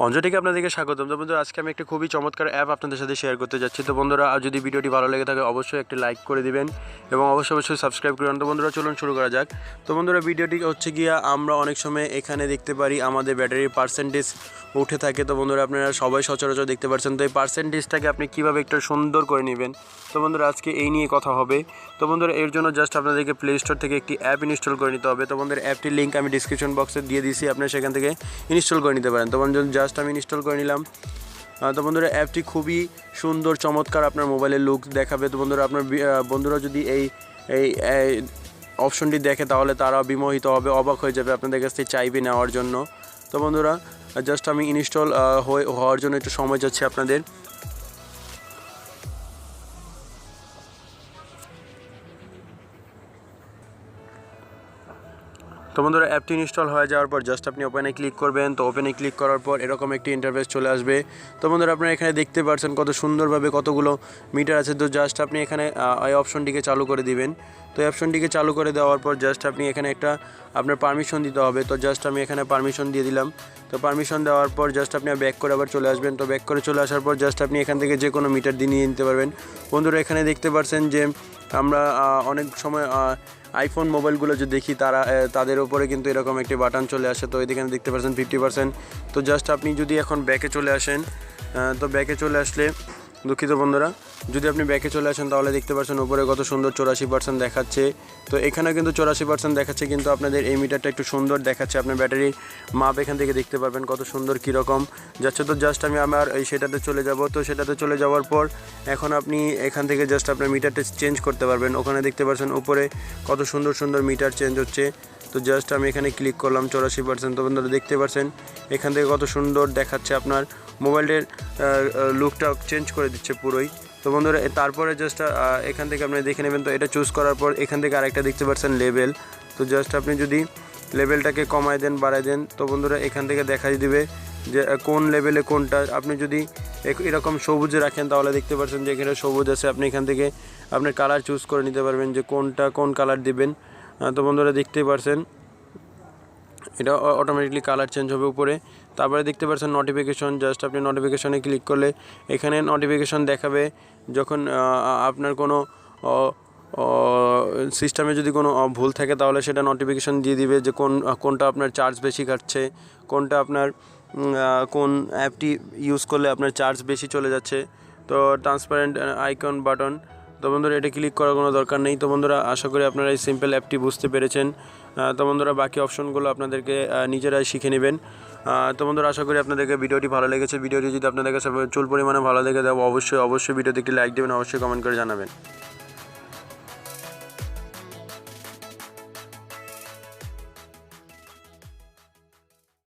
অঞ্জটিকে আপনাদেরকে স্বাগতম। তো বন্ধুরা, আজকে আমি একটা খুবই চমৎকার অ্যাপ আপনাদের সাথে শেয়ার করতে যাচ্ছি। তো বন্ধুরা, যদি ভিডিওটি ভালো লেগে থাকে অবশ্যই একটি লাইক করে দিবেন এবং অবশ্যই সাবস্ক্রাইব করবেন। তো বন্ধুরা, চলুন শুরু করা যাক। তো বন্ধুরা, ভিডিওটি হচ্ছে গিয়া আমরা অনেক সময় এখানে দেখতে পারি আমাদের ব্যাটারির পার্সেন্টেজ উঠে থাকে। তো বন্ধুরা, আপনারা সবাই সচরাচর দেখতে পাচ্ছেন। তো এই পার্সেন্টেজটাকে আপনি কীভাবে একটু সুন্দর করে নেবেন, তো বন্ধুরা আজকে এই নিয়ে কথা হবে। তো বন্ধুরা, এর জন্য জাস্ট আপনাদেরকে প্লে স্টোর থেকে একটি অ্যাপ ইনস্টল করে নিতে হবে। তো বন্ধুরা, অ্যাপটির লিঙ্ক আমি ডিসক্রিপশন বক্সে দিয়ে দিয়েছি, আপনারা সেখান থেকে ইনস্টল করে নিতে পারেন। তো বন্ধুরা, জাস্ট আমি ইনস্টল করে নিলাম। তো বন্ধুরা, অ্যাপটি খুবই সুন্দর চমৎকার আপনার মোবাইলের লুক দেখাবে। তো বন্ধুরা, আপনার বন্ধুরা যদি এই এই অপশনটি দেখে তাহলে তারা বিমোহিত হবে, অবাক হয়ে যাবে, আপনাদের কাছ থেকে চাইবে নেওয়ার জন্য। তো বন্ধুরা, জাস্ট আমি ইনস্টল হওয়ার জন্য একটু সময় যাচ্ছে আপনাদের। তো বন্ধুরা, অ্যাপটি ইনস্টল হয়ে যাওয়ার পর জাস্ট আপনি ওপেনে ক্লিক করবেন। তো ওপেনে ক্লিক করার পর এরকম একটি ইন্টারফেস চলে আসবে। তো বন্ধুরা, আপনারা এখানে দেখতে পাচ্ছেন কত সুন্দরভাবে কতগুলো মিটার আছে। তো জাস্ট আপনি এখানে এই অপশনটিকে চালু করে দিবেন। তো এই অপশনটিকে চালু করে দেওয়ার পর জাস্ট আপনি এখানে একটা আপনার পারমিশন দিতে হবে। তো জাস্ট আমি এখানে পারমিশন দিয়ে দিলাম। তো পারমিশন দেওয়ার পর জাস্ট আপনি ব্যাক করে আবার চলে আসবেন। তো ব্যাক করে চলে আসার পর জাস্ট আপনি এখান থেকে যে কোনো মিটার দিয়ে নিয়ে নিতে পারবেন। বন্ধুরা, এখানে দেখতে পাচ্ছেন যে আমরা অনেক সময় আইফোন মোবাইলগুলো যে দেখি তাদের উপরে কিন্তু এরকম একটি বাটন চলে আসে। তো এদিকে দেখতে পাচ্ছেন 50%। তো জাস্ট আপনি যদি এখন ব্যাকে চলে আসেন, তো ব্যাকে চলে আসলে, দুঃখিত বন্ধুরা, যদি আপনি ব্যাকে চলে আসেন তাহলে দেখতে পাচ্ছেন উপরে কত সুন্দর 84% দেখাচ্ছে। তো এখানে কিন্তু 84% দেখাচ্ছে, কিন্তু আপনাদের এই মিটারটা একটু সুন্দর দেখাচ্ছে। আপনার ব্যাটারির মাপ এখান থেকে দেখতে পারবেন কত সুন্দর কীরকম যাচ্ছে। তো জাস্ট আমি আমার সেটাতে চলে যাব। তো সেটাতে চলে যাওয়ার পর এখন আপনি এখান থেকে জাস্ট আপনার মিটারটা চেঞ্জ করতে পারবেন। ওখানে দেখতে পাচ্ছেন উপরে কত সুন্দর সুন্দর মিটার চেঞ্জ হচ্ছে। তো জাস্ট আমি এখানে ক্লিক করলাম 84%। তো বন্ধুরা, দেখতে পাচ্ছেন এখান থেকে কত সুন্দর দেখাচ্ছে, আপনার মোবাইলের লুকটা চেঞ্জ করে দিচ্ছে পুরোই। তো বন্ধুরা, তারপরে জাস্ট এখান থেকে আপনি দেখে নেবেন। তো এটা চুজ করার পর এখান থেকে আরেকটা দেখতে পাচ্ছেন লেভেল। তো জাস্ট আপনি যদি লেভেলটাকে কমায় দেন বাড়ায় দেন, তো বন্ধুরা এখান থেকে দেখাই দিবে যে কোন লেভেলে কোনটা। আপনি যদি এরকম সবুজে রাখেন তাহলে দেখতে পাচ্ছেন যে এখানে সবুজ আছে। আপনি এখান থেকে আপনার কালার চুজ করে নিতে পারবেন যে কোন কালার দিবেন। তো বন্ধুরা, দেখতেই পারছেন এটা অটোমেটিকলি কালার চেঞ্জ হবে উপরে। তারপরে দেখতে পাচ্ছেন নোটিফিকেশন। জাস্ট আপনি নোটিফিকেশনে ক্লিক করলে এখানে নোটিফিকেশন দেখাবে যখন আপনার কোনো সিস্টেমে যদি কোনো ভুল থাকে তাহলে সেটা নোটিফিকেশন দিয়ে দিবে যে কোনটা আপনার চার্জ বেশি কাটছে, কোনটা আপনার কোন অ্যাপটি ইউজ করলে আপনার চার্জ বেশি চলে যাচ্ছে। তো ট্রান্সপারেন্ট আইকন বাটন। তো বন্ধুরা, এটা ক্লিক করার কোনো দরকার নেই। তো বন্ধুরা, আশা করি আপনারা এই সিম্পল অ্যাপটি বুঝতে পেরেছেন। তো বন্ধুরা, বাকি অপশনগুলো আপনাদেরকে নিজেরাই শিখে নেবেন। তো বন্ধুরা, আশা করি আপনাদেরকে ভিডিওটি ভালো লেগেছে। ভিডিওটি যদি আপনাদের কাছে প্রচুর পরিমাণে ভালো লেগে দেয় অবশ্যই ভিডিওতে একটি লাইক দেবেন, অবশ্যই কমেন্ট করে জানাবেন।